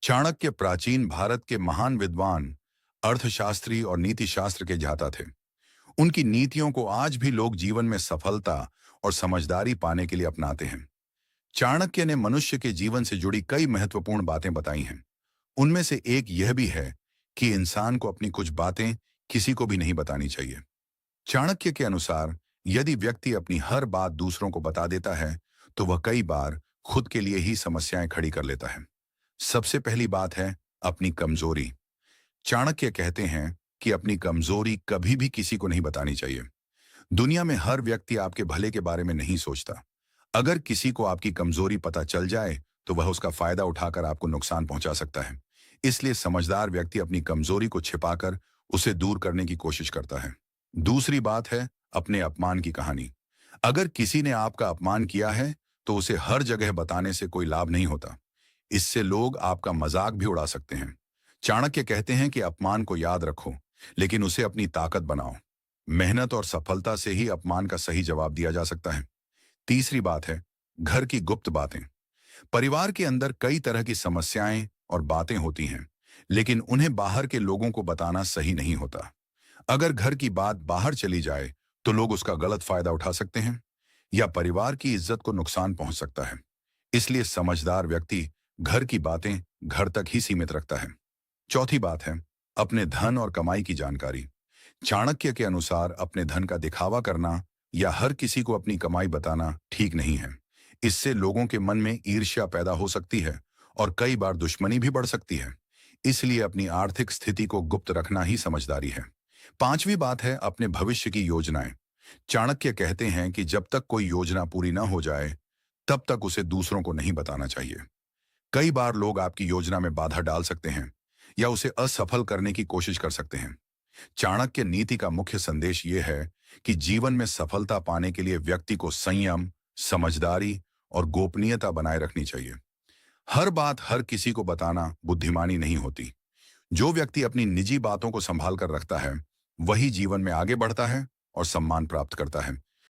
चाणक्य प्राचीन भारत के महान विद्वान, अर्थशास्त्री और नीति शास्त्र के ज्ञाता थे। उनकी नीतियों को आज भी लोग जीवन में सफलता और समझदारी पाने के लिए अपनाते हैं। चाणक्य ने मनुष्य के जीवन से जुड़ी कई महत्वपूर्ण बातें बताई हैं। उनमें से एक यह भी है कि इंसान को अपनी कुछ बातें किसी को भी नहीं बतानी चाहिए। चाणक्य के अनुसार यदि व्यक्ति अपनी हर बात दूसरों को बता देता है तो वह कई बार खुद के लिए ही समस्याएं खड़ी कर लेता है। सबसे पहली बात है अपनी कमजोरी। चाणक्य कहते हैं कि अपनी कमजोरी कभी भी किसी को नहीं बतानी चाहिए। दुनिया में हर व्यक्ति आपके भले के बारे में नहीं सोचता। अगर किसी को आपकी कमजोरी पता चल जाए तो वह उसका फायदा उठाकर आपको नुकसान पहुंचा सकता है। इसलिए समझदार व्यक्ति अपनी कमजोरी को छिपाकर उसे दूर करने की कोशिश करता है। दूसरी बात है अपने अपमान की कहानी। अगर किसी ने आपका अपमान किया है तो उसे हर जगह बताने से कोई लाभ नहीं होता। इससे लोग आपका मजाक भी उड़ा सकते हैं। चाणक्य कहते हैं कि अपमान को याद रखो, लेकिन उसे अपनी ताकत बनाओ। मेहनत और सफलता से ही अपमान का सही जवाब दिया जा सकता है। तीसरी बात है घर की गुप्त बातें। परिवार के अंदर कई तरह की समस्याएं और बातें होती हैं, लेकिन उन्हें बाहर के लोगों को बताना सही नहीं होता। अगर घर की बात बाहर चली जाए तो लोग उसका गलत फायदा उठा सकते हैं या परिवार की इज्जत को नुकसान पहुंच सकता है। इसलिए समझदार व्यक्ति घर की बातें घर तक ही सीमित रखता है। चौथी बात है अपने धन और कमाई की जानकारी। चाणक्य के अनुसार अपने धन का दिखावा करना या हर किसी को अपनी कमाई बताना ठीक नहीं है। इससे लोगों के मन में ईर्ष्या पैदा हो सकती है और कई बार दुश्मनी भी बढ़ सकती है। इसलिए अपनी आर्थिक स्थिति को गुप्त रखना ही समझदारी है। पांचवी बात है अपने भविष्य की योजनाएं। चाणक्य कहते हैं कि जब तक कोई योजना पूरी न हो जाए तब तक उसे दूसरों को नहीं बताना चाहिए। कई बार लोग आपकी योजना में बाधा डाल सकते हैं या उसे असफल करने की कोशिश कर सकते हैं। चाणक्य नीति का मुख्य संदेश यह है कि जीवन में सफलता पाने के लिए व्यक्ति को संयम, समझदारी और गोपनीयता बनाए रखनी चाहिए। हर बात हर किसी को बताना बुद्धिमानी नहीं होती। जो व्यक्ति अपनी निजी बातों को संभाल कर रखता है वही जीवन में आगे बढ़ता है और सम्मान प्राप्त करता है।